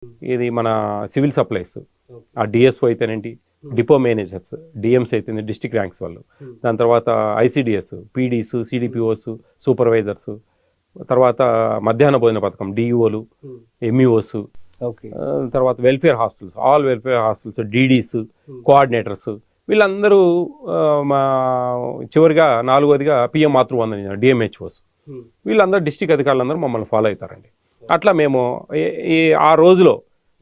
ఇది మన civil supplies, ఆ డిఎస్ఓ అయితేనేంటి, డిపో మేనేజర్స్, డిఎంస్ అయితే డిస్ట్రిక్ట్ ర్యాంక్స్ వాళ్ళు, దాని తర్వాత ఐసిడిఎస్, పీడీస్, సిడిపిఓస్, సూపర్వైజర్స్, తర్వాత మధ్యాహ్న భోజన పథకం డిఈఓలు, ఎంఈఓస్, తర్వాత welfare hostels, all welfare hostels, DDs, coordinators, వీళ్ళందరూ మా చివరిగా నాలుగోదిగా పిఎం మాతృవందన డిఎంహెచ్ఓస్, వీళ్ళందరూ డిస్ట్రిక్ట్ అధికారులందరూ మమ్మల్ని ఫాలో అవుతారండి. అట్లా మేము ఆ రోజులో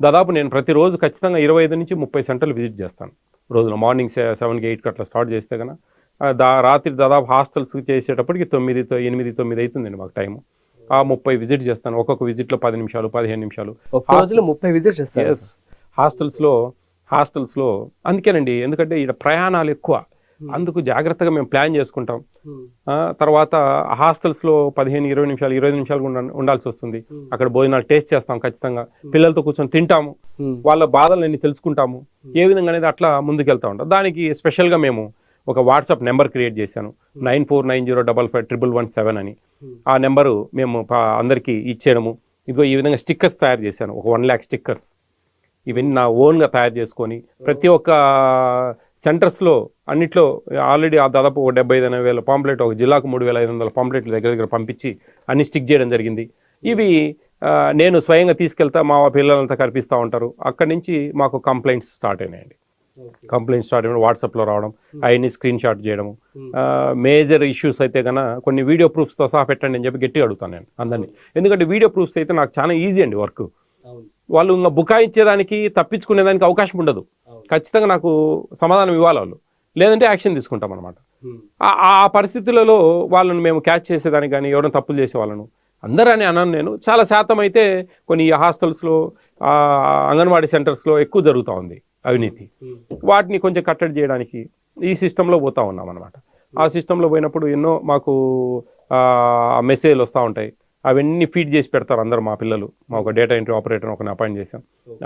దాదాపు నేను ప్రతిరోజు ఖచ్చితంగా 25 నుంచి 30 సెంటర్లు విజిట్ చేస్తాను రోజులో. మార్నింగ్ 7కి 8కి అట్లా స్టార్ట్ చేస్తే కనుక రాత్రి దాదాపు హాస్టల్స్ చేసేటప్పటికి 9, 8, 9 అవుతుందండి మాకు టైము. ఆ 30 విజిట్ చేస్తాను. ఒక్కొక్క విజిట్లో 10 నిమిషాలు, 15 నిమిషాలు. 30 విజిట్ చేస్తాను హాస్టల్స్లో. అందుకేనండి, ఎందుకంటే ఇక్కడ ప్రయాణాలు ఎక్కువ, అందుకు జాగ్రత్తగా మేము ప్లాన్ చేసుకుంటాం. తర్వాత హాస్టల్స్లో 15, 20 నిమిషాలు, 25 నిమిషాలు ఉండాల్సి వస్తుంది. అక్కడ భోజనాలు టేస్ట్ చేస్తాం, ఖచ్చితంగా పిల్లలతో కూర్చొని తింటాము, వాళ్ళ బాధలన్నీ తెలుసుకుంటాము, ఏ విధంగా అనేది అట్లా ముందుకెళ్తా ఉంటాం. దానికి స్పెషల్గా మేము ఒక వాట్సాప్ నెంబర్ క్రియేట్ చేశాను, 9490555117 అని. ఆ నెంబరు మేము అందరికీ ఇచ్చేయడము. ఇదిగో ఈ విధంగా స్టిక్కర్స్ తయారు చేశాను, ఒక 1 lakh స్టిక్కర్స్. ఇవన్నీ నా ఓన్గా తయారు చేసుకొని ప్రతి ఒక్క సెంటర్స్లో అన్నిట్లో ఆల్రెడీ దాదాపు 75,000 పాంప్లెట్, ఒక జిల్లాకు 3,500 పాంప్లెట్లు దగ్గర పంపించి అన్ని స్టిక్ చేయడం జరిగింది. ఇవి నేను స్వయంగా తీసుకెళ్తా, మా పిల్లలంతా కనిపిస్తూ ఉంటారు. అక్కడి నుంచి మాకు కంప్లైంట్స్ స్టార్ట్ అయినాయండి. వాట్సాప్లో రావడం, అవన్నీ స్క్రీన్ షాట్ చేయడము. మేజర్ ఇష్యూస్ అయితే కనుక కొన్ని వీడియో ప్రూఫ్స్తో సహా పెట్టండి అని చెప్పి గట్టిగా అడుగుతాను నేను అందరినీ. ఎందుకంటే వీడియో ప్రూఫ్స్ అయితే నాకు చాలా ఈజీ అండి వర్క్. వాళ్ళు ఇంకా బుకాయించేదానికి, తప్పించుకునేదానికి అవకాశం ఉండదు. ఖచ్చితంగా నాకు సమాధానం ఇవ్వాలి వాళ్ళు, లేదంటే యాక్షన్ తీసుకుంటాం అనమాట. ఆ పరిస్థితులలో వాళ్ళను మేము క్యాచ్ చేసేదానికి కానీ, ఎవరైనా తప్పులు చేసే వాళ్ళను అందరని అన్నాను నేను. చాలా శాతం అయితే కొన్ని హాస్టల్స్లో, అంగన్వాడీ సెంటర్స్లో ఎక్కువ జరుగుతూ ఉంది అవినీతి. వాటిని కొంచెం కట్టడి చేయడానికి ఈ సిస్టంలో పోతా ఉన్నాం అనమాట. ఆ సిస్టంలో పోయినప్పుడు ఎన్నో మాకు మెసేజ్లు వస్తూ ఉంటాయి. అవన్నీ ఫీడ్ చేసి పెడతారు అందరూ మా పిల్లలు. మా ఒక డేటా ఎంట్రీ ఆపరేటర్ ఒకరిని అపాయింట్ చేశాం.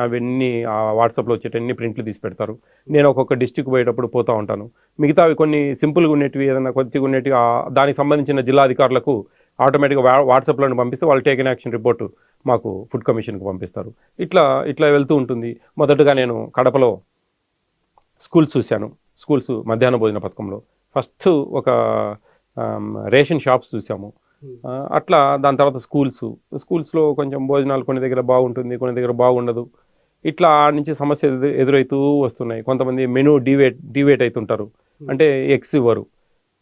అవన్నీ వాట్సాప్లో వచ్చేటన్ని ప్రింట్లు తీసి పెడతారు. నేను ఒక్కొక్క డిస్టిక్ పోయేటప్పుడు పోతూ ఉంటాను. మిగతావి కొన్ని సింపుల్గా ఉండేటివి, ఏదైనా కొద్దిగా ఉండేటివి దానికి సంబంధించిన జిల్లా అధికారులకు ఆటోమేటిక్గా వాట్సాప్లో పంపిస్తే వాళ్ళు టేకెన్ యాక్షన్ రిపోర్టు మాకు ఫుడ్ కమిషన్కి పంపిస్తారు. ఇట్లా వెళ్తూ ఉంటుంది. మొదటగా నేను కడపలో స్కూల్స్ చూశాను. స్కూల్స్ మధ్యాహ్న భోజన పథకంలో ఫస్ట్ ఒక రేషన్ షాప్స్ చూసాము. అట్లా దాని తర్వాత స్కూల్స్లో కొంచెం భోజనాలు కొన్ని దగ్గర బాగుంటుంది, కొన్ని దగ్గర బాగుండదు. ఇట్లా ఆ నుంచి సమస్య ఎదురవుతూ వస్తున్నాయి. కొంతమంది మెనూ డివేట్ అవుతుంటారు, అంటే ఎగ్స్ ఇవ్వరు.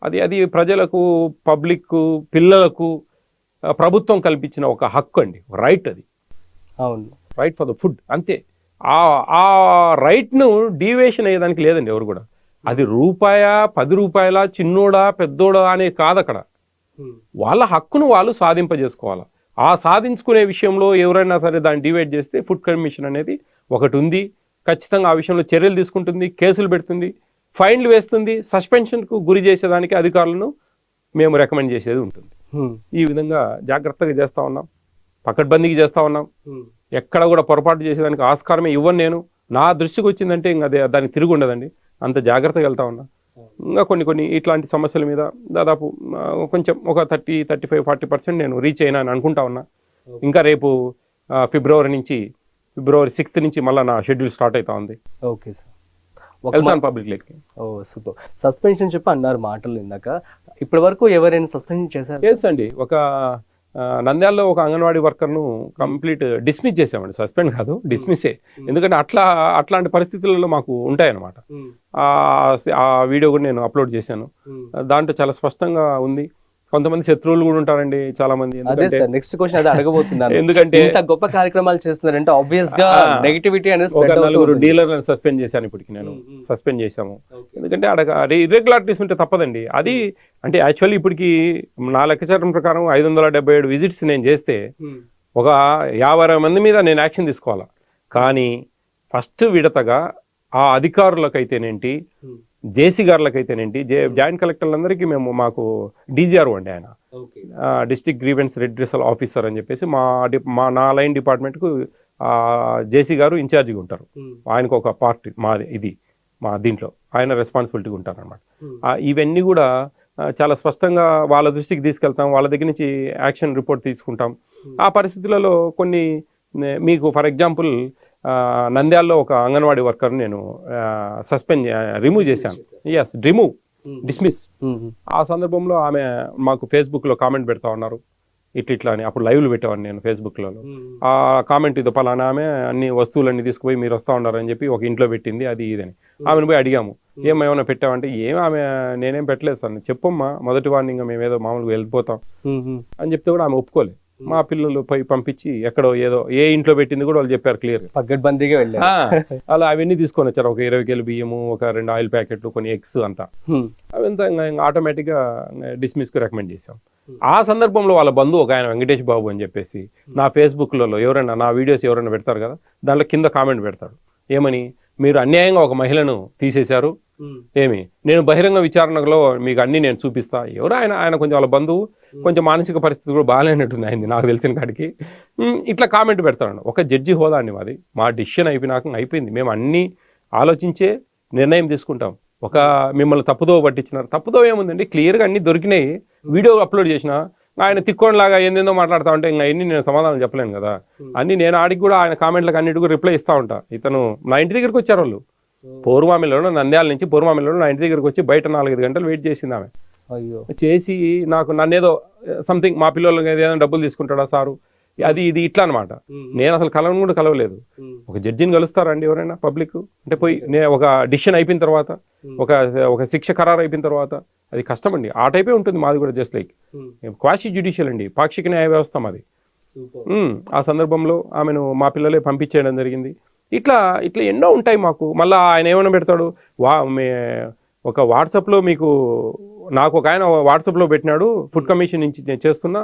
అది ప్రజలకు, పబ్లిక్, పిల్లలకు ప్రభుత్వం కల్పించిన ఒక హక్కు అండి, రైట్. అది అవును, రైట్ ఫర్ ద ఫుడ్, అంతే. ఆ రైట్ను డీవియేషన్ అయ్యేదానికి లేదండి ఎవరు కూడా. అది రూపాయా, 10 రూపాయల, చిన్నోడా పెద్దోడా అనే కాదు. అక్కడ వాళ్ళ హక్కును వాళ్ళు సాధింపజేసుకోవాలి. ఆ సాధించుకునే విషయంలో ఎవరైనా సరే దాన్ని డివైడ్ చేస్తే ఫుడ్ కమిషన్ అనేది ఒకటి ఉంది. ఖచ్చితంగా ఆ విషయంలో చర్యలు తీసుకుంటుంది, కేసులు పెడుతుంది, ఫైన్లు వేస్తుంది, సస్పెన్షన్కు గురి చేసేదానికి అధికారులను మేము రికమెండ్ చేసేది ఉంటుంది. ఈ విధంగా జాగ్రత్తగా చేస్తూ ఉన్నాం, పకడ్బందీకి చేస్తూ ఉన్నాం. ఎక్కడ కూడా పొరపాటు చేసేదానికి ఆస్కారమే ఇవ్వను నేను. నా దృష్టికి వచ్చిందంటే ఇంకా దానికి తిరిగి ఉండదండి. అంత జాగ్రత్తగా వెళ్తా ఉన్నా. ఇంకా కొన్ని ఇట్లాంటి సమస్యల మీద దాదాపు కొంచెం ఒక 30, 35, 40% నేను రీచ్ అయినా అని అనుకుంటా ఉన్నా. ఇంకా రేపు ఫిబ్రవరి 6th నుంచి మళ్ళీ నా షెడ్యూల్ స్టార్ట్ అవుతా ఉంది. ఓకే సార్, వెళ్తాను పబ్లిక్ లెక్కి. సూపర్. సస్పెన్షన్ చెప్పి అన్నారు మాటలు ఇందాక. ఇప్పటి వరకు ఎవరైనా సస్పెన్షన్ చేశారు? ఎస్ అండి, ఒక నంద్యాలలో ఒక అంగన్వాడీ వర్కర్ను కంప్లీట్ డిస్మిస్ చేసామండి. సస్పెండ్ కాదు, డిస్మిస్సే. ఎందుకంటే అట్లాంటి పరిస్థితులలో మాకు ఉంటాయన్నమాట. ఆ వీడియో కూడా నేను అప్లోడ్ చేశాను. దాంట్లో చాలా స్పష్టంగా ఉంది. కొంతమంది శత్రువులు కూడా ఉంటారండి చాలా మంది. నెక్స్ట్ క్వశ్చన్ అదే అడగబోతున్నాను. ఎందుకంటే ఇంత గొప్ప కార్యక్రమాలు చేస్తున్నారంటే ఆబ్వియస్ గా నెగటివిటీ అనేది ఒక 4 డీలర్లను సస్పెండ్ చేశాను. ఇప్పటికి నేను సస్పెండ్ చేశాము. ఎందుకంటే అక్కడ ఇర్రెగ్యులారిటీస్ ఉంటే తప్పదండి. అది అంటే యాక్చువల్లీ ఇప్పటికి నా లెక్కచారం ప్రకారం 577 విజిట్స్ నేను చేస్తే ఒక 50 మంది మీద నేను యాక్షన్ తీసుకోవాలా. కానీ ఫస్ట్ విడతగా ఆ అధికారులకైతేనేంటి, జేసీ గారులకైతేనేంటి, జాయింట్ కలెక్టర్లందరికీ మాకు డీజీఆర్ అండి, ఆయన డిస్ట్రిక్ట్ గ్రీవెన్స్ రెడ్రెసల్ ఆఫీసర్ అని చెప్పేసి నా లైన్ డిపార్ట్మెంట్కు జేసీ గారు ఇన్ఛార్జిగా ఉంటారు. ఆయనకు ఒక పార్ట్ మా దీంట్లో ఆయన రెస్పాన్సిబిలిటీగా ఉంటారు అనమాట. ఇవన్నీ కూడా చాలా స్పష్టంగా వాళ్ళ దృష్టికి తీసుకెళ్తాం. వాళ్ళ దగ్గర నుంచి యాక్షన్ రిపోర్ట్ తీసుకుంటాం. ఆ పరిస్థితులలో కొన్ని మీకు ఫర్ ఎగ్జాంపుల్ నంద్యాలలో ఒక అంగన్వాడీ వర్కర్ నేను రిమూవ్ చేశాను. Yes, dismiss. ఆ సందర్భంలో ఆమె మాకు ఫేస్బుక్లో కామెంట్ పెడతా ఉన్నారు, ఇట్లా అని. అప్పుడు లైవ్లు పెట్టేవాడిని నేను ఫేస్బుక్లో. ఆ కామెంట్ ఇదో పలానా ఆమె అన్ని వస్తువులన్నీ తీసుకుపోయి మీరు వస్తూ ఉన్నారని చెప్పి ఒక ఇంట్లో పెట్టింది, అది ఇదని. ఆమెను పోయి అడిగాము, ఏమైనా పెట్టామంటే ఆమె నేనేం పెట్టలేదు సార్, చెప్పమ్మా మొదటి వార్నింగ్, మేము ఏదో మామూలుగా వెళ్ళిపోతాం అని చెప్తే కూడా ఆమె ఒప్పుకోలేదు. మా పిల్లలు పోయి పంపించి ఎక్కడో ఏదో ఏ ఇంట్లో పెట్టింది కూడా వాళ్ళు చెప్పారు క్లియర్. పగ్గడ్బందీగా వెళ్ళారు. అలా అవన్నీ తీసుకొని వచ్చారు, ఒక 20 కిలో బియ్యము, ఒక 2 ఆయిల్ ప్యాకెట్లు, కొన్ని ఎగ్స్ అంతా. అవంతా ఆటోమేటిక్ గా డిస్మిస్ కు రికమెండ్ చేసాం. ఆ సందర్భంలో వాళ్ళ బంధువు ఒక ఆయన వెంకటేష్ బాబు అని చెప్పేసి నా ఫేస్బుక్లలో ఎవరైనా నా వీడియోస్ ఎవరైనా పెడతారు కదా, దాంట్లో కింద కామెంట్ పెడతాడు, ఏమని, మీరు అన్యాయంగా ఒక మహిళను తీసేశారు, నేను బహిరంగ విచారణలో మీకు అన్ని నేను చూపిస్తా. ఎవరు ఆయన కొంచెం వాళ్ళ బంధువు, కొంచెం మానసిక పరిస్థితి కూడా బాగాలేనట్టుంది అయింది నాకు తెలిసిన కాడికి. ఇట్లా కామెంట్ పెడతాడు. ఒక జడ్జి హోదా అండి మాది, మా డిసిషన్ అయిపోయింది. మేము అన్ని ఆలోచించే నిర్ణయం తీసుకుంటాం. ఒక మిమ్మల్ని తప్పుదో పట్టించినారు, తప్పుదో ఏముందండి, క్లియర్గా అన్ని దొరికినాయి. వీడియో అప్లోడ్ చేసిన ఆయన తిక్కోనిలాగా ఏందేందో మాట్లాడుతూ ఉంటే ఇంకా అన్ని నేను సమాధానం చెప్పలేను కదా. అన్ని నేను ఆడికి కూడా ఆయన కామెంట్లకు అన్నిటికీ రిప్లై ఇస్తూ ఉంటా. ఇతను నా ఇంటి దగ్గరికి వచ్చారు, వాళ్ళు పూర్వామిల్లలో, నంద్యాల నుంచి పూర్వామిల్లలో నా ఇంటి దగ్గరికి వచ్చి బయట 4-5 గంటలు వెయిట్ చేసింది ఆమె. చేసి నన్నేదో సంథింగ్, మా పిల్లలకి ఏదైనా డబ్బులు తీసుకుంటాడా సారు, అది ఇది ఇట్లా అనమాట. నేను అసలు కలవను కూడా కలవలేదు. ఒక జడ్జిని కలుస్తారండి ఎవరైనా పబ్లిక్ అంటే? పోయి ఒక డిసిషన్ అయిపోయిన తర్వాత, ఒక శిక్ష ఖరారు అయిపోయిన తర్వాత, అది కష్టం అండి. ఆ టైపే ఉంటుంది మాది కూడా, జస్ట్ లైక్ క్వాషీ జ్యుడిషియల్ అండి, పాక్షిక న్యాయ వ్యవస్థ మాది. ఆ సందర్భంలో ఆమెను మా పిల్లలే పంపించేయడం జరిగింది. ఇట్లా ఎన్నో ఉంటాయి మాకు. మళ్ళీ ఆయన ఏమైనా పెడతాడు, ఒక వాట్సాప్లో మీకు, నాకు ఒక ఆయన వాట్సాప్లో పెట్టినాడు, ఫుడ్ కమిషన్ నుంచి నేను చేస్తున్నా,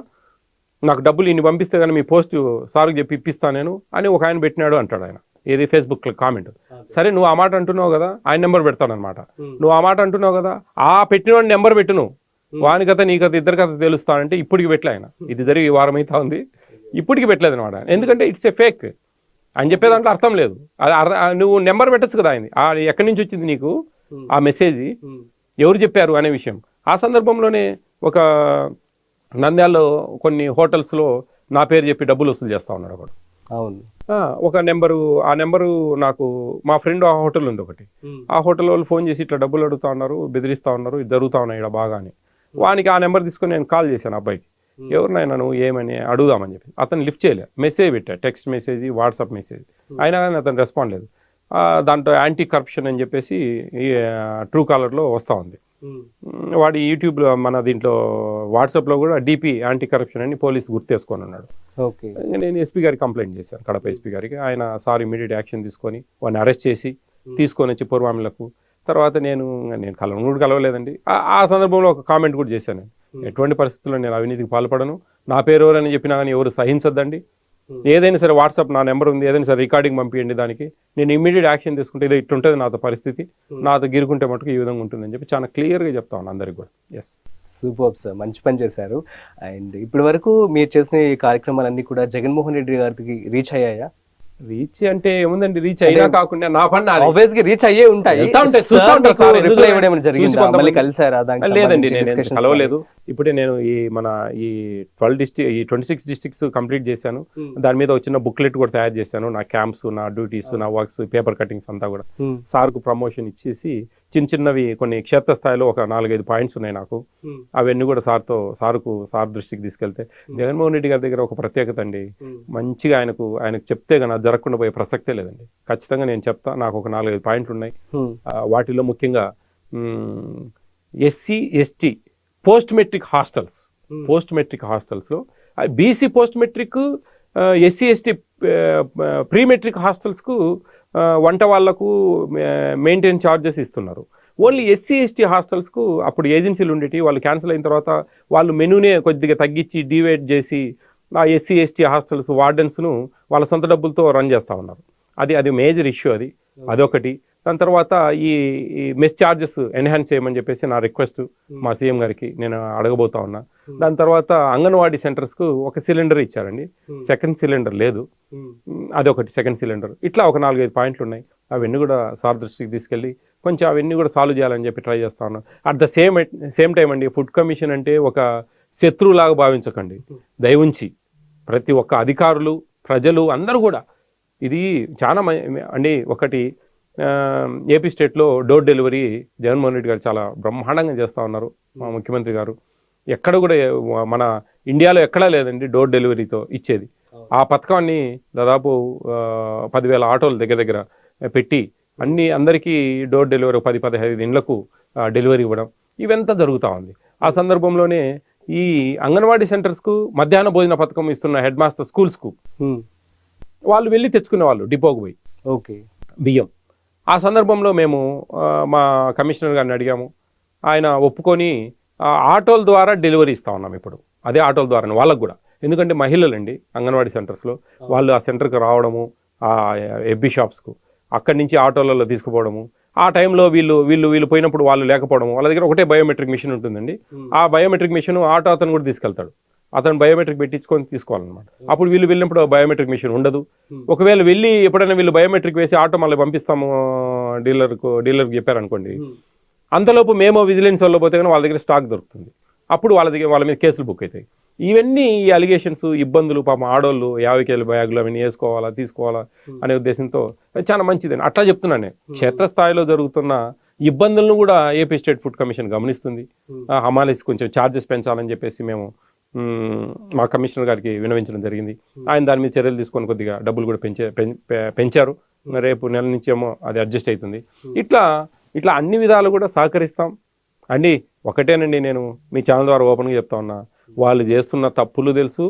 నాకు డబ్బులు ఇన్ని పంపిస్తే కానీ మీ పోస్ట్ సార్కి చెప్పి ఇప్పిస్తాను నేను అని ఒక ఆయన పెట్టినాడు అంటాడు ఆయన. ఏది ఫేస్బుక్ కామెంట్. సరే, నువ్వు ఆ మాట అంటున్నావు కదా, ఆయన నెంబర్ పెడతాడనమాట. నువ్వు ఆ మాట అంటున్నావు కదా, ఆ పెట్టినవాడి నెంబర్ పెట్టు, నువ్వు వాని కథ నీ కథ ఇద్దరి కథ తెలుస్తానంటే ఇప్పటికి పెట్టలే ఆయన. ఇది జరిగి వారం అయితే ఉంది, ఇప్పటికి పెట్టలేదు అనమాట. ఎందుకంటే ఇట్స్ ఏ ఫేక్ అని చెప్పేదాంట్లో అర్థం లేదు. నువ్వు నెంబర్ పెట్టచ్చు కదా ఆయన, ఎక్కడి నుంచి వచ్చింది నీకు ఆ మెసేజ్, ఎవరు చెప్పారు అనే విషయం. ఆ సందర్భంలోనే ఒక నంద్యాలలో కొన్ని హోటల్స్లో నా పేరు చెప్పి డబ్బులు వసూలు చేస్తా ఉన్నాడు ఒకడు. అవును. ఒక నెంబరు, ఆ నెంబరు నాకు మా ఫ్రెండ్, ఆ హోటల్ ఉంది ఒకటి, ఆ హోటల్ వాళ్ళు ఫోన్ చేసి ఇట్లా డబ్బులు అడుగుతా ఉన్నారు, బెదిరిస్తా ఉన్నారు, ఇది జరుగుతా ఉన్నాయి ఇక్కడ బాగా అని. వానికి ఆ నెంబర్ తీసుకొని నేను కాల్ చేశాను అబ్బాయికి, ఎవరినైనా నువ్వు ఏమని అడుగుదామని చెప్పి. అతను లిఫ్ట్ చేయలే, మెసేజ్ పెట్టా, టెక్స్ట్ మెసేజ్, వాట్సాప్ మెసేజ్, అయినా కానీ అతను రెస్పాండ్ లేదు. దాంట్లో యాంటీ కరప్షన్ అని చెప్పేసి ట్రూ కాలర్లో వస్తూ ఉంది. వాడి యూట్యూబ్లో, మన దీంట్లో వాట్సాప్లో కూడా డిపి యాంటీ కరప్షన్ అని పోలీసు గుర్తేసుకొని ఉన్నాడు. నేను ఎస్పీ గారికి కంప్లైంట్ చేశాను, కడప ఎస్పీ గారికి. ఆయన సార్ ఇమీడియట్ యాక్షన్ తీసుకొని వాడిని అరెస్ట్ చేసి తీసుకొని వచ్చి పూర్వామిలకు. తర్వాత నేను కలవలేదండి. ఆ సందర్భంలో ఒక కామెంట్ కూడా చేశాను, ఎటువంటి పరిస్థితుల్లో నేను అవినీతికి పాల్పడను, నా పేరు ఎవరని చెప్పినా కానీ ఎవరు సహించద్దండి, ఏదైనా సరే వాట్సాప్ నా నెంబర్ ఉంది, ఏదైనా సరే రికార్డింగ్ పంపించండి, దానికి నేను ఇమీడియట్ యాక్షన్ తీసుకుంటే ఇది ఇట్లుంటుంది నాతో పరిస్థితి, నాతో గిరుకుంటే మటుకు ఈ విధంగా ఉంటుందని చెప్పి చాలా క్లియర్గా చెప్తా ఉన్నాను అందరికి కూడా. ఎస్, సూపర్ సార్, మంచి పని చేశారు. అండ్ ఇప్పటి వరకు మీరు చేసిన ఈ కార్యక్రమాలన్నీ కూడా జగన్మోహన్ రెడ్డి గారికి రీచ్ అయ్యాయా? రీచ్ అంటే ఏముందండి, రీచ్ అయినా కాకుండా నా పని ఆబ్వియస్లీ రీచ్ అయ్యే ఉంటాయి. లేదండి, నేను కలవలేదు. ఇప్పుడే నేను ఈ 26 డిస్ట్రిక్ట్స్ కంప్లీట్ చేశాను. దాని మీద ఒక చిన్న బుక్లెట్ కూడా తయారు చేశాను, నా క్యాంప్స్, నా డ్యూటీస్, నా వర్క్స్, పేపర్ కటింగ్స్ అంతా కూడా సార్కు ప్రమోషన్ ఇచ్చేసి చిన్నవి కొన్ని క్షేత్ర స్థాయిలో ఒక 4-5 పాయింట్స్ ఉన్నాయి నాకు. అవన్నీ కూడా సార్ దృష్టికి తీసుకెళ్తే, జగన్మోహన్ రెడ్డి గారి దగ్గర ఒక ప్రత్యేకత అండి, మంచిగా ఆయనకు చెప్తే కన్నా జరగకుండా పోయే ప్రసక్తే లేదండి. ఖచ్చితంగా నేను చెప్తా, నాకు ఒక 4-5 పాయింట్లు ఉన్నాయి. వాటిలో ముఖ్యంగా SC ST పోస్ట్ మెట్రిక్ హాస్టల్స్లో BC post matric, SC ST pre matric హాస్టల్స్కు వంట వాళ్లకు మెయింటైన్ ఛార్జెస్ ఇస్తున్నారు. ఓన్లీ SC ST హాస్టల్స్కు అప్పుడు ఏజెన్సీలు ఉండేవి, వాళ్ళు క్యాన్సిల్ అయిన తర్వాత వాళ్ళు మెనూనే కొద్దిగా తగ్గించి డివైడ్ చేసి ఆ SC ST హాస్టల్స్ వార్డెన్స్ను వాళ్ళ సొంత డబ్బులతో రన్ చేస్తూ ఉన్నారు. అది మేజర్ ఇష్యూ, అదొకటి. దాని తర్వాత ఈ మెస్ ఛార్జెస్ ఎన్హాన్స్ చేయమని చెప్పేసి నా రిక్వెస్ట్ మా సీఎం గారికి నేను అడగబోతా ఉన్నా. దాని తర్వాత అంగన్వాడీ సెంటర్స్కు ఒక సిలిండర్ ఇచ్చారండి, సెకండ్ సిలిండర్ లేదు, అదొకటి సెకండ్ సిలిండర్. ఇట్లా ఒక 4-5 పాయింట్లు ఉన్నాయి. అవన్నీ కూడా సార్ దృష్టికి తీసుకెళ్ళి కొంచెం అవన్నీ కూడా సాల్వ్ చేయాలని చెప్పి ట్రై చేస్తా ఉన్నాను. అట్ ద సేమ్ టైం అండి, ఫుడ్ కమిషన్ అంటే ఒక శత్రువులాగా భావించకండి. దయవుంచి ప్రతి ఒక్క అధికారులు ప్రజలు అందరూ కూడా ఇది చాలా అండి. ఒకటి ఏపీ స్టేట్లో డోర్ డెలివరీ జగన్మోహన్ రెడ్డి గారు చాలా బ్రహ్మాండంగా చేస్తూ ఉన్నారు. మా ముఖ్యమంత్రి గారు ఎక్కడ కూడా మన ఇండియాలో ఎక్కడా లేదండి డోర్ డెలివరీతో ఇచ్చేది. ఆ పథకాన్ని దాదాపు 10,000 ఆటోలు దగ్గర పెట్టి అందరికీ డోర్ డెలివరీ 10-15 ఇండ్లకు డెలివరీ ఇవ్వడం ఇవంతా జరుగుతూ ఉంది. ఆ సందర్భంలోనే ఈ అంగన్వాడీ సెంటర్స్కు మధ్యాహ్న భోజన పథకం ఇస్తున్న హెడ్ మాస్టర్ స్కూల్స్కు వాళ్ళు వెళ్ళి తెచ్చుకునే వాళ్ళు డిపోకు పోయి ఓకే బియ్యం. ఆ సందర్భంలో మేము మా కమిషనర్ గారిని అడిగాము. ఆయన ఒప్పుకొని ఆటోల ద్వారా డెలివరీ ఇస్తా ఉన్నాం ఇప్పుడు. అదే ఆటోల ద్వారా వాళ్ళకు కూడా, ఎందుకంటే మహిళలండి అంగన్వాడీ సెంటర్స్లో వాళ్ళు ఆ సెంటర్కి రావడము, ఆ ఎఫ్బి షాప్స్కు అక్కడి నుంచి ఆటోలలో తీసుకుపోవడము. ఆ టైంలో వీళ్ళు పోయినప్పుడు వాళ్ళు లేకపోవడం, వాళ్ళ దగ్గర ఒకటే బయోమెట్రిక్ మిషన్ ఉంటుందండి. ఆ బయోమెట్రిక్ మిషన్ ఆటో అతను కూడా తీసుకెళ్తాడు. అతను బయోమెట్రిక్ పెట్టించుకొని తీసుకోవాలన్నమాట. అప్పుడు వీళ్ళు వెళ్ళినప్పుడు బయోమెట్రిక్ మిషన్ ఉండదు. ఒకవేళ వెళ్ళి ఎప్పుడైనా వీళ్ళు బయోమెట్రిక్ వేసి ఆటో మళ్ళీ పంపిస్తాము డీలర్కి చెప్పారనుకోండి, అంతలోపు మేము విజిలెన్స్ వాళ్ళు పోతే కానీ వాళ్ళ దగ్గర స్టాక్ దొరుకుతుంది. అప్పుడు వాళ్ళ మీద కేసులు బుక్ అవుతాయి. ఇవన్నీ ఈ అలిగేషన్స్, ఇబ్బందులు, పాపం ఆడోళ్ళు 50 కేజీల బ్యాగులు అవన్నీ వేసుకోవాలా తీసుకోవాలా అనే ఉద్దేశంతో చాలా మంచిదని అట్లా చెప్తున్నాను నేను. క్షేత్రస్థాయిలో జరుగుతున్న ఇబ్బందులను కూడా ఏపీ స్టేట్ ఫుడ్ కమిషన్ గమనిస్తుంది. హమాలీస్ కొంచెం ఛార్జెస్ పెంచాలని చెప్పేసి మేము మా కమిషనర్ గారికి వినవించడం జరిగింది. ఆయన దాని మీద చర్యలు తీసుకొని కొద్దిగా డబ్బులు కూడా పెంచారు. రేపు నెల నుంచి ఏమో అది అడ్జస్ట్ అవుతుంది. ఇట్లా అన్ని విధాలు కూడా సహకరిస్తాం అండి. ఒకటేనండి, నేను మీ ఛానల్ ద్వారా ఓపెన్గా చెప్తా ఉన్నా, వాళ్ళు చేస్తున్న తప్పులు తెలుసు,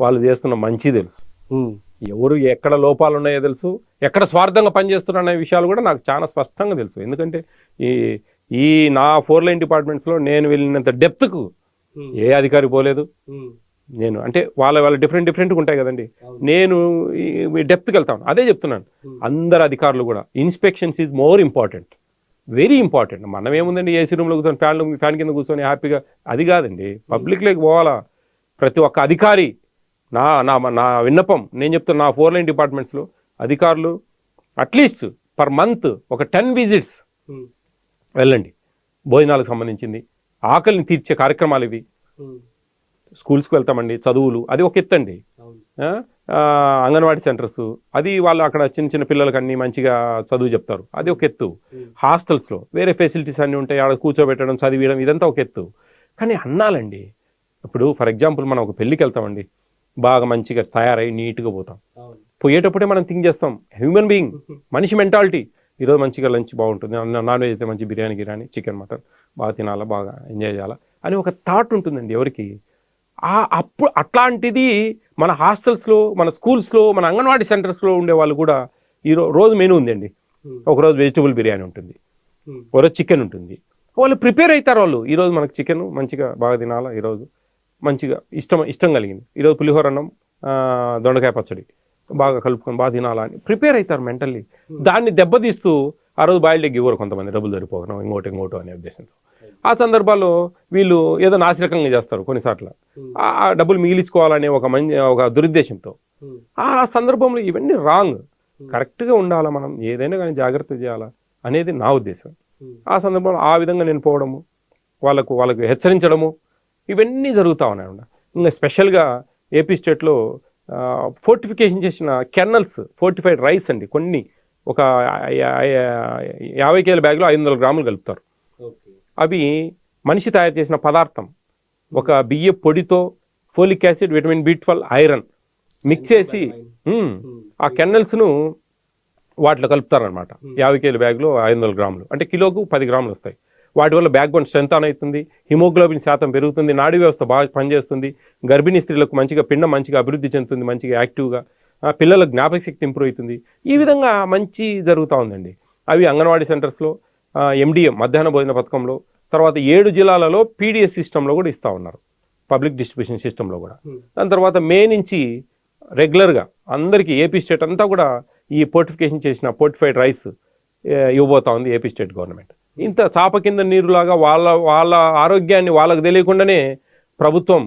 వాళ్ళు చేస్తున్న మంచి తెలుసు, ఎవరు ఎక్కడ లోపాలు ఉన్నాయో తెలుసు, ఎక్కడ స్వార్థంగా పనిచేస్తున్నారనే విషయాలు కూడా నాకు చాలా స్పష్టంగా తెలుసు. ఎందుకంటే ఈ నా 4 లైన్ డిపార్ట్మెంట్స్లో నేను వెళ్ళినంత డెప్త్కు ఏ అధికారి పోలేదు. నేను అంటే వాళ్ళ డిఫరెంట్గా ఉంటాయి కదండి. నేను డెప్త్కి వెళ్తాను. అదే చెప్తున్నాను, అందరు అధికారులు కూడా inspections is more important, very important. మనం ఏముందండి ఏసీ రూమ్లో కూర్చొని ఫ్యాన్ కింద కూర్చొని హ్యాపీగా, అది కాదండి. పబ్లిక్లోకి పోవాలా ప్రతి ఒక్క అధికారి. నా విన్నపం నేను చెప్తున్నా, నా 4 లైన్ డిపార్ట్మెంట్స్లో అధికారులు అట్లీస్ట్ పర్ మంత్ ఒక 10 విజిట్స్ వెళ్ళండి. భోజనాలకు సంబంధించింది, ఆకలిని తీర్చే కార్యక్రమాలు ఇవి. స్కూల్స్కి వెళ్తామండి, చదువులు అది ఒక ఎత్తండి. అంగన్వాడీ సెంటర్స్ అది వాళ్ళు అక్కడ చిన్న పిల్లలకి అన్ని మంచిగా చదువు చెప్తారు, అది ఒక ఎత్తు. హాస్టల్స్లో వేరే ఫెసిలిటీస్ అన్నీ ఉంటాయి, ఆడ కూర్చోబెట్టడం చదివియడం ఇదంతా ఒక ఎత్తు. కానీ అన్నాలండి, ఇప్పుడు ఫర్ ఎగ్జాంపుల్ మనం ఒక పెళ్ళికి వెళ్తామండి, బాగా మంచిగా తయారై నీట్గా పోతాం. పోయేటప్పుడే మనం థింక్ చేస్తాం, హ్యూమన్ బీయింగ్, మనిషి మెంటాలిటీ, ఈరోజు మంచిగా లంచ్ బాగుంటుంది, నాన్ వెజ్ అయితే మంచి బిర్యానీ చికెన్ మటన్ బాగా తినాలా, బాగా ఎంజాయ్ చేయాలా అని ఒక థాట్ ఉంటుందండి ఎవరికి. అప్పుడు అట్లాంటిది మన హాస్టల్స్లో, మన స్కూల్స్లో, మన అంగన్వాడీ సెంటర్స్లో ఉండే వాళ్ళు కూడా రోజు మెనూ ఉందండి. ఒకరోజు వెజిటబుల్ బిర్యానీ ఉంటుంది, ఒకరోజు చికెన్ ఉంటుంది. వాళ్ళు ప్రిపేర్ అవుతారు. వాళ్ళు ఈరోజు మనకు చికెన్ మంచిగా బాగా తినాలా, ఈరోజు మంచిగా ఇష్టం కలిగింది, ఈరోజు పులిహోర అన్నం దొండకాయ పచ్చడి బాగా కలుపుకొని బాగా తినాలా అని ప్రిపేర్ అవుతారు మెంటల్లీ. దాన్ని దెబ్బతీస్తూ ఆ రోజు బాయిల్డ్ ఎగ్ ఇవ్వరు కొంతమంది, డబ్బులు సరిపోకడం ఇంకోటి అనే ఉద్దేశంతో. ఆ సందర్భాల్లో వీళ్ళు ఏదో నాసిరకంగా చేస్తారు కొన్నిసార్లు, ఆ డబ్బులు మిగిలించుకోవాలనే ఒక దురుద్దేశంతో. ఆ సందర్భంలో ఇవన్నీ రాంగ్. కరెక్ట్గా ఉండాలా, మనం ఏదైనా కానీ జాగ్రత్త చేయాలా అనేది నా ఉద్దేశం. ఆ సందర్భంలో ఆ విధంగా నేను పోవడము, వాళ్ళకు హెచ్చరించడము ఇవన్నీ జరుగుతూ ఉన్నాయి. ఇంకా స్పెషల్గా ఏపీ స్టేట్లో ఫోర్టిఫికేషన్ చేసిన కెర్నల్స్, ఫోర్టిఫైడ్ రైస్ అండి, కొన్ని ఒక 50 కేజీల బ్యాగ్లో 500 గ్రాములు కలుపుతారు. అవి మనిషి తయారు చేసిన పదార్థం. ఒక బియ్య పొడితో folic acid, vitamin B12, iron mix చేసి ఆ కెర్నల్స్ను వాటిలో కలుపుతారనమాట. 50 కేజీల బ్యాగ్లో 500 గ్రాములు అంటే కిలోకు 10 గ్రాములు వస్తాయి. వాటి వల్ల బ్యాక్ బోన్ స్ట్రెంత్ అవుతుంది, హిమోగ్లోబిన్ శాతం పెరుగుతుంది, నాడీ వ్యవస్థ బాగా పనిచేస్తుంది, గర్భిణీ స్త్రీలకు పిండం మంచిగా అభివృద్ధి చెందుతుంది, మంచిగా యాక్టివ్గా, పిల్లల జ్ఞాపక శక్తి ఇంప్రూవ్ అవుతుంది. ఈ విధంగా మంచి జరుగుతూ ఉందండి. అవి అంగన్వాడీ సెంటర్స్లో, MDM మధ్యాహ్న భోజన పథకంలో, తర్వాత 7 జిల్లాలలో PDS సిస్టంలో కూడా ఇస్తూ ఉన్నారు, పబ్లిక్ డిస్ట్రిబ్యూషన్ సిస్టంలో కూడా. దాని తర్వాత మే నుంచి రెగ్యులర్గా అందరికీ ఏపీ స్టేట్ అంతా కూడా ఈ ఫోర్టిఫికేషన్ చేసిన ఫోర్టిఫైడ్ రైస్ ఇవ్వబోతా ఉంది ఏపీ స్టేట్ గవర్నమెంట్. ఇంత చాప కింద నీరులాగా వాళ్ళ ఆరోగ్యాన్ని వాళ్ళకు తెలియకుండానే ప్రభుత్వం,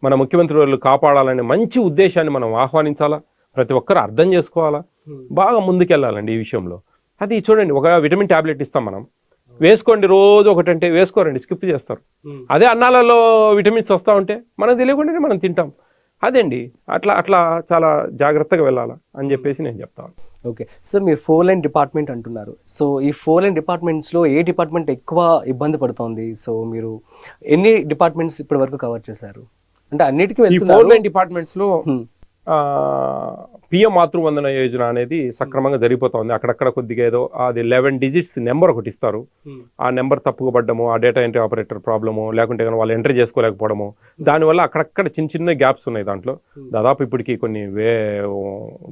మన ముఖ్యమంత్రి వాళ్ళు కాపాడాలనే మంచి ఉద్దేశాన్ని మనం ఆహ్వానించాలా, ప్రతి ఒక్కరు అర్థం చేసుకోవాలా, బాగా ముందుకెళ్ళాలండి ఈ విషయంలో. అది చూడండి, ఒక విటమిన్ ట్యాబ్లెట్ ఇస్తాం మనం, వేసుకోండి రోజు ఒకటంటే వేసుకోరండి, స్కిప్ చేస్తారు. అదే అన్నాలలో విటమిన్స్ వస్తూ ఉంటే మనకు తెలియకుండానే మనం తింటాం. అదండి అట్లా అట్లా చాలా జాగ్రత్తగా వెళ్ళాలా అని చెప్పేసి నేను చెప్తాను. ఓకే సార్, మీరు 4 లైన్ డిపార్ట్మెంట్ అంటున్నారు. సో ఈ 4 లైన్ డిపార్ట్మెంట్స్లో ఏ డిపార్ట్మెంట్ ఎక్కువ ఇబ్బంది పడుతోంది? సో మీరు ఎన్ని డిపార్ట్మెంట్స్ ఇప్పటి వరకు కవర్ చేశారు? అంటే అన్నిటికీ ఈ వెళ్తున్నారు. 4 లైన్ డిపార్ట్మెంట్స్ లో పిఎం మాతృవందన యోజన అనేది సక్రమంగా జరిగిపోతుంది. అక్కడక్కడ కొద్దిగా ఏదో అది 11 డిజిట్స్ నెంబర్ ఒకటి ఇస్తారు. ఆ నెంబర్ తప్పుగా పడ్డము, ఆ డేటా ఎంట్రీ ఆపరేటర్ ప్రాబ్లము, లేకుంటే కానీ వాళ్ళు ఎంట్రీ చేసుకోలేకపోవడము, దానివల్ల అక్కడక్కడ చిన్న చిన్న గ్యాప్స్ ఉన్నాయి దాంట్లో. దాదాపు ఇప్పటికి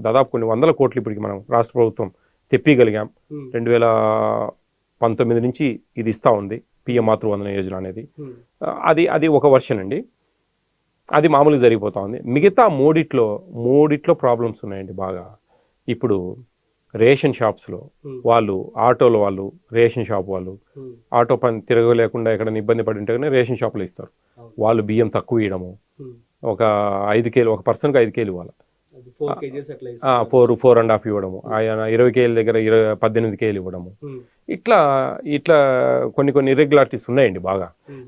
దాదాపు కొన్ని వందల కోట్లు ఇప్పటికి మనం రాష్ట్ర ప్రభుత్వం తెప్పిగలిగాం. 2019 నుంచి ఇది ఇస్తా ఉంది పిఎం మాతృవందన యోజన అనేది. అది ఒక వర్షన్ అండి, అది మామూలుగా జరిగిపోతా ఉంది. మిగతా మూడిట్లో ప్రాబ్లమ్స్ ఉన్నాయండి బాగా. ఇప్పుడు రేషన్ షాప్స్లో వాళ్ళు, ఆటోలో వాళ్ళు, రేషన్ షాప్ వాళ్ళు ఆటో పని తిరగలేకుండా ఎక్కడైనా ఇబ్బంది పడి ఉంటే కానీ రేషన్ షాప్లో ఇస్తారు. వాళ్ళు బియ్యం తక్కువ ఇవ్వడము, ఒక 5 కేలు, ఒక పర్సన్కి 5 కేలు ఇవ్వాలి, 4.5 ఇవ్వడము, ఆయన 20 కేల దగ్గర 18 కేలు ఇవ్వడము, ఇట్లా కొన్ని ఇర్రెగ్యులారిటీస్ ఉన్నాయండి బాగా.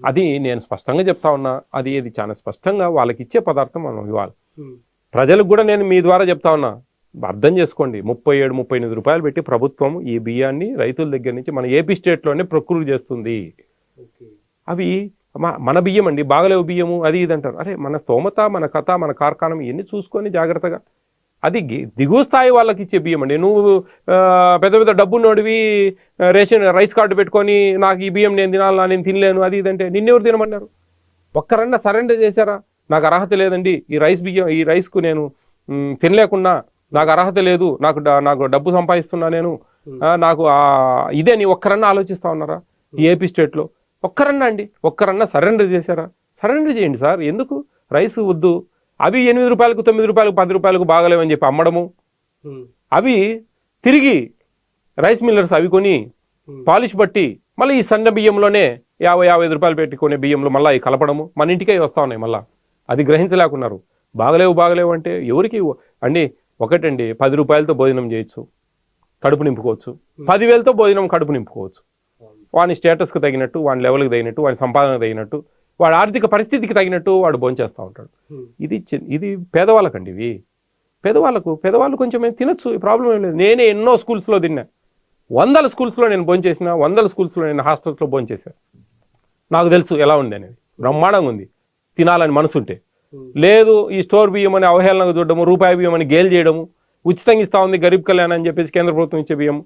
అది నేను స్పష్టంగా చెప్తా ఉన్నా, అది చాలా స్పష్టంగా వాళ్ళకి ఇచ్చే పదార్థం మనం ఇవ్వాలి. ప్రజలకు కూడా నేను మీ ద్వారా చెప్తా ఉన్నా, అర్థం చేసుకోండి. 37-38 రూపాయలు పెట్టి ప్రభుత్వం ఈ బియ్యాన్ని రైతుల దగ్గర నుంచి మన ఏపీ స్టేట్లోనే ప్రొక్యూర్ చేస్తుంది. అవి మన బియ్యం అండి, బాగలేవు బియ్యము అది ఇది అంటారు. అరే మన స్తోమత, మన కథ, మన కార్ఖానం ఇవన్నీ చూసుకొని జాగ్రత్తగా, అది దిగువ స్థాయి వాళ్ళకి ఇచ్చే బియ్యం అండి. నువ్వు పెద్ద పెద్ద డబ్బున్నోడివి రైస్ కార్డు పెట్టుకొని నాకు ఈ బియ్యం నేను తినాలా, నేను తినలేను అది ఇదంటే నిన్నెవరు తినమన్నారు? ఒక్కరన్నా సరెండర్ చేశారా? నాకు అర్హత లేదండి, ఈ రైస్కు నేను తినలేకున్నా, నాకు అర్హత లేదు, నాకు డబ్బు సంపాదిస్తున్నా నేను, నాకు ఇదే నీ ఒక్కరన్నా ఆలోచిస్తా ఉన్నారా ఈ ఏపీ స్టేట్లో? ఒక్కరన్నా సరెండర్ చేశారా? సరెండర్ చేయండి సార్. ఎందుకు రైస్ వద్దు, అవి 8 రూపాయలకు, 9 రూపాయలకు, 10 రూపాయలకు బాగలేవని చెప్పి అమ్మడము, అవి తిరిగి రైస్ మిల్లర్స్ అవి కొని పాలిష్ బట్టి మళ్ళీ ఈ సన్న బియ్యంలోనే 50-55 రూపాయలు పెట్టుకునే బియ్యంలో మళ్ళీ అవి కలపడము మన ఇంటికే వస్తూ ఉన్నాయి. మళ్ళీ అది గ్రహించలేకున్నారు. బాగలేవు అంటే ఎవరికి అండి? ఒకటండి, 10 రూపాయలతో భోజనం చేయొచ్చు, కడుపు నింపుకోవచ్చు. 10,000తో భోజనం కడుపు నింపుకోవచ్చు. వాని స్టేటస్కి తగినట్టు, వాని లెవెల్కి తగినట్టు, వాని సంపాదనకు తగినట్టు, వాడి ఆర్థిక పరిస్థితికి తగినట్టు వాడు భోంచేస్తూ ఉంటాడు. ఇది పేదవాళ్ళకండి. ఇవి పేదవాళ్ళు కొంచెం తినొచ్చు, ప్రాబ్లం ఏం లేదు. నేనే ఎన్నో స్కూల్స్లో తిన్నా, 100 స్కూల్స్లో నేను భోంచేసిన, 100 స్కూల్స్లో నేను హాస్టల్స్లో భోంచేసాను. నాకు తెలుసు ఎలా ఉంది అనేది. బ్రహ్మాండంగా ఉంది తినాలని మనసుంటే. లేదు ఈ స్టోర్ బియ్యం అని అవహేళనగా చూడడము, రూపాయి బియ్యం అని గేల్ చేయడము, ఉచితంగా ఇస్తా ఉంది గరీబ్ కళ్యాణ్ అని చెప్పేసి కేంద్ర ప్రభుత్వం ఇచ్చే బియ్యం,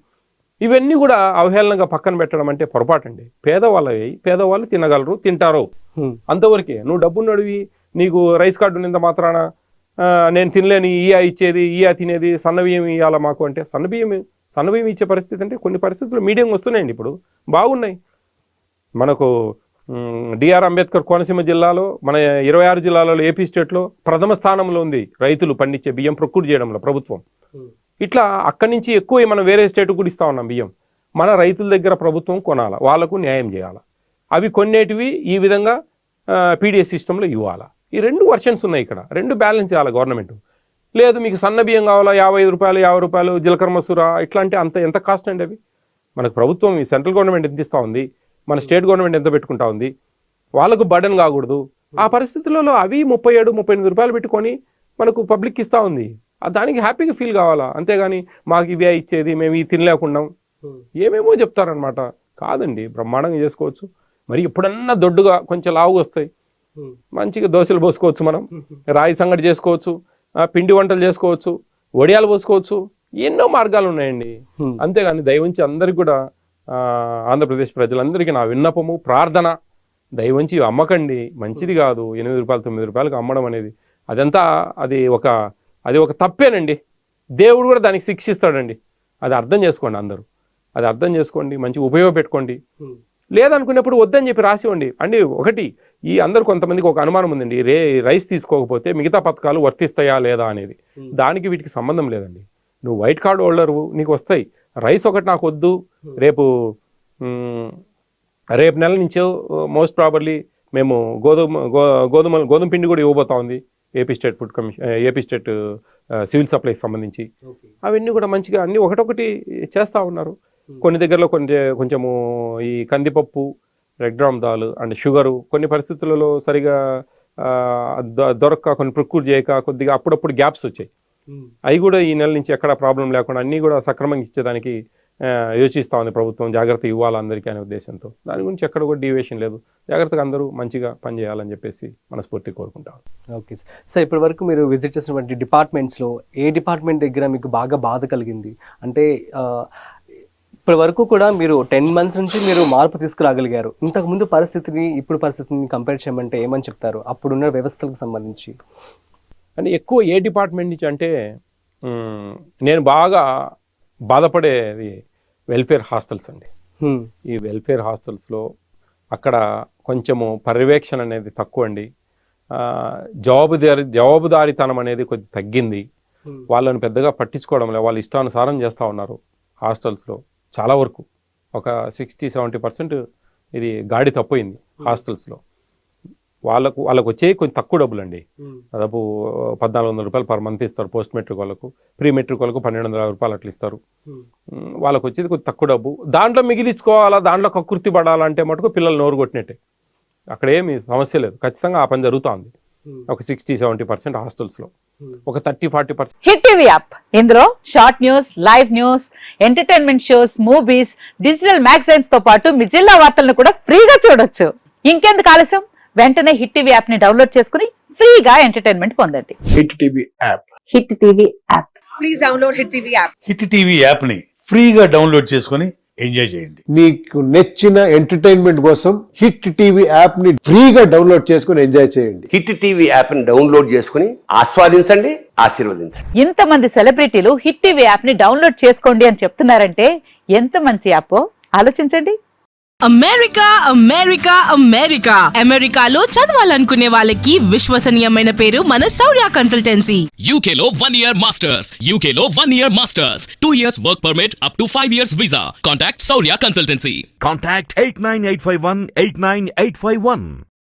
ఇవన్నీ కూడా అవహేళనగా పక్కన పెట్టడం అంటే పొరపాటండి. పేదవాళ్ళు తినగలరు, తింటారు, అంతవరకే. నువ్వు డబ్బున్నడివి, నీకు రైస్ కార్డు ఉన్నంత మాత్రాన నేను తినలేని ఇచ్చేది, తినేది, సన్నబియ్యం ఇవ్వాలా మాకు అంటే సన్నబియ్యం ఇచ్చే పరిస్థితి అంటే కొన్ని పరిస్థితులు మీడియం వస్తున్నాయండి, ఇప్పుడు బాగున్నాయి. మనకు డిఆర్ అంబేద్కర్ కోనసీమ జిల్లాలో, మన 26 జిల్లాలలో ఏపీ స్టేట్లో ప్రథమ స్థానంలో ఉంది రైతులు పండించే బియ్యం ప్రొక్యూర్ చేయడంలో ప్రభుత్వం. ఇట్లా అక్కడి నుంచి ఎక్కువ మనం వేరే స్టేట్ కూడా ఇస్తా ఉన్నాం బియ్యం. మన రైతుల దగ్గర ప్రభుత్వం కొనాలా, వాళ్లకు న్యాయం చేయాలా. అవి కొన్నేటివి ఈ విధంగా పీడిఎస్ సిస్టంలో ఇవ్వాలా. ఈ 2 వర్షన్స్ ఉన్నాయి ఇక్కడ, 2 బ్యాలెన్స్ చేయాలి గవర్నమెంట్. లేదు మీకు సన్న బియ్యం కావాలా, 55 రూపాయలు, 50 రూపాయలు, జీలకర్ర మసూర ఇట్లా అంటే ఎంత కాస్ట్ అండి అవి? మనకు ప్రభుత్వం ఈ సెంట్రల్ గవర్నమెంట్ ఎంత ఇస్తూ ఉంది, మన స్టేట్ గవర్నమెంట్ ఎంత పెట్టుకుంటా ఉంది, వాళ్ళకు బర్డెన్ కాకూడదు. ఆ పరిస్థితులలో అవి 37-38 రూపాయలు పెట్టుకొని మనకు పబ్లిక్ ఇస్తూ ఉంది. దానికి హ్యాపీగా ఫీల్ కావాలా, అంతేగాని మాకు ఇవే ఇచ్చేది, మేము ఇవి తినలేకున్నాం, ఏమేమో చెప్తారనమాట. కాదండి, బ్రహ్మాండంగా చేసుకోవచ్చు. మరి ఎప్పుడన్నా దొడ్డుగా కొంచెం లావుగా వస్తాయి, మంచిగా దోశలు పోసుకోవచ్చు, మనం రాయి సంగటి చేసుకోవచ్చు, పిండి వంటలు చేసుకోవచ్చు, వడియాలు పోసుకోవచ్చు, ఎన్నో మార్గాలు ఉన్నాయండి. అంతేగాని దయవుంచి అందరికి కూడా ఆంధ్రప్రదేశ్ ప్రజలందరికీ నా విన్నపము, ప్రార్థన, దయవుంచి అమ్మకండి, మంచిది కాదు. 8 రూపాయలు 9 రూపాయలకు అమ్మడం అనేది అది ఒక తప్పేనండి. దేవుడు కూడా దానికి శిక్షిస్తాడండి. అది అర్థం చేసుకోండి, అందరూ అది అర్థం చేసుకోండి, మంచి ఉపయోగపెట్టుకోండి. లేదనుకున్నప్పుడు వద్దని చెప్పి రాసివ్వండి అండి. ఒకటి అందరూ కొంతమందికి ఒక అనుమానం ఉందండి, రైస్ తీసుకోకపోతే మిగతా పథకాలు వర్తిస్తాయా లేదా అనేది. దానికి వీటికి సంబంధం లేదండి. నువ్వు వైట్ కార్డు హోల్డరు, నీకు వస్తాయి. రైస్ ఒకటి నాకు వద్దు, రేపు నెల నుంచో మోస్ట్ ప్రాబర్లీ మేము గోధుమ పిండి కూడా ఇవ్వబోతా ఉంది AP state food commission, AP state civil సప్లైకి సంబంధించి. అవన్నీ కూడా మంచిగా అన్ని ఒకటొకటి చేస్తూ ఉన్నారు. కొన్ని దగ్గరలో కొంచెము ఈ కందిపప్పు, red gram dal and sugar కొన్ని పరిస్థితులలో సరిగా దొరక్క కొన్ని ప్రొక్యూర్ చేయక కొద్దిగా అప్పుడప్పుడు గ్యాప్స్ వచ్చాయి. అవి కూడా ఈ నెల నుంచి ఎక్కడ ప్రాబ్లం లేకుండా అన్నీ కూడా సక్రమంగా ఇచ్చేదానికి యోచిస్తూ ఉంది ప్రభుత్వం, జాగ్రత్త ఇవ్వాలి అందరికీ అనే ఉద్దేశంతో. దాని గురించి ఎక్కడ కూడా డీవియేషన్ లేదు, జాగ్రత్తగా అందరూ మంచిగా పనిచేయాలని చెప్పేసి మనస్ఫూర్తి కోరుకుంటాం. ఓకే సార్, ఇప్పటి వరకు మీరు విజిట్ చేసినటువంటి డిపార్ట్మెంట్స్లో ఏ డిపార్ట్మెంట్ దగ్గర మీకు బాగా బాధ కలిగింది? అంటే ఇప్పటి వరకు కూడా మీరు 10 months నుంచి మీరు మార్పు తీసుకురాగలిగారు. ఇంతకుముందు పరిస్థితిని ఇప్పుడు పరిస్థితిని కంపేర్ చేయమంటే ఏమని చెప్తారు అప్పుడున్న వ్యవస్థలకు సంబంధించి? అంటే ఎక్కువ ఏ డిపార్ట్మెంట్ నుంచి అంటే నేను బాగా బాధపడేది వెల్ఫేర్ హాస్టల్స్ అండి. ఈ వెల్ఫేర్ హాస్టల్స్లో అక్కడ కొంచెము పర్యవేక్షణ అనేది తక్కువ అండి. జవాబుదారీతనం అనేది కొద్ది తగ్గింది. వాళ్ళని పెద్దగా పట్టించుకోవడం లేదు, వాళ్ళు ఇష్టానుసారం చేస్తూ ఉన్నారు. హాస్టల్స్లో చాలా వరకు ఒక 60-70% ఇది గాడి తప్పోయింది హాస్టల్స్లో. వాళ్ళకు వచ్చే కొంచెం తక్కువ డబ్బులు అండి. దాదాపు 1,400 రూపాయలు పర్ మంత్ ఇస్తారు పోస్ట్ మెట్రిక్ వాళ్ళకు, ప్రీ మెట్రిక్ వాళ్ళకు 1,200 రూపాయలు అట్లా ఇస్తారు. వాళ్ళకు వచ్చేది కొంచెం తక్కువ డబ్బు. దాంట్లో మిగిలించుకోవాలా, దాంట్లో కకృతి పడాలంటే మటుకు పిల్లలు నోరు కొట్టినట్టే. అక్కడ ఏమి సమస్య లేదు, ఖచ్చితంగా ఆ పని జరుగుతుంది. ఒక 60-70% హాస్టల్స్లో, ఒక 30-40%. హిట్ టీవీ యాప్, ఇందులో short news, live news, entertainment shows, movies, digital magazines తో పాటు మీ జిల్లా వార్తలను కూడా ఫ్రీగా చూడొచ్చు. ఇంకెందుకు ఆలస్యం, వెంటనే హిట్ టీవీ యాప్ ని డౌన్లోడ్ చేసుకుని ఫ్రీగా ఎంటర్టైన్మెంట్ పొందండి. Hit TV app. Hit TV app. Please download hit TV app. Hit TV app ని ఫ్రీగా డౌన్లోడ్ చేసుకొని ఎంజాయ్ చేయండి. మీకు నచ్చిన ఎంటర్టైన్మెంట్ కోసం హిట్ టీవీ యాప్ ని ఫ్రీగా డౌన్లోడ్ చేసుకొని ఎంజాయ్ చేయండి. హిట్ టీవీ యాప్ ని డౌన్లోడ్ చేసుకుని ఆస్వాదించండి, ఆశీర్వదించండి. ఇంతమంది సెలబ్రిటీలు హిట్ టీవీ యాప్ ని డౌన్లోడ్ చేసుకోండి అని చెప్తున్నారంటే ఎంత మంచి యాప్ ఆలోచించండి. అమెరికా అమెరికా అమెరికా అమెరికాలో చదవాలనుకునే వాళ్ళకి విశ్వసనీయమైన పేరు మన శౌర్య కన్సల్టెన్సీ. UK లో 1 year masters. UK లో 1 year masters. 2 years work permit up to 5 years visa. Contact Saurya Consultancy. Contact 89851 89851.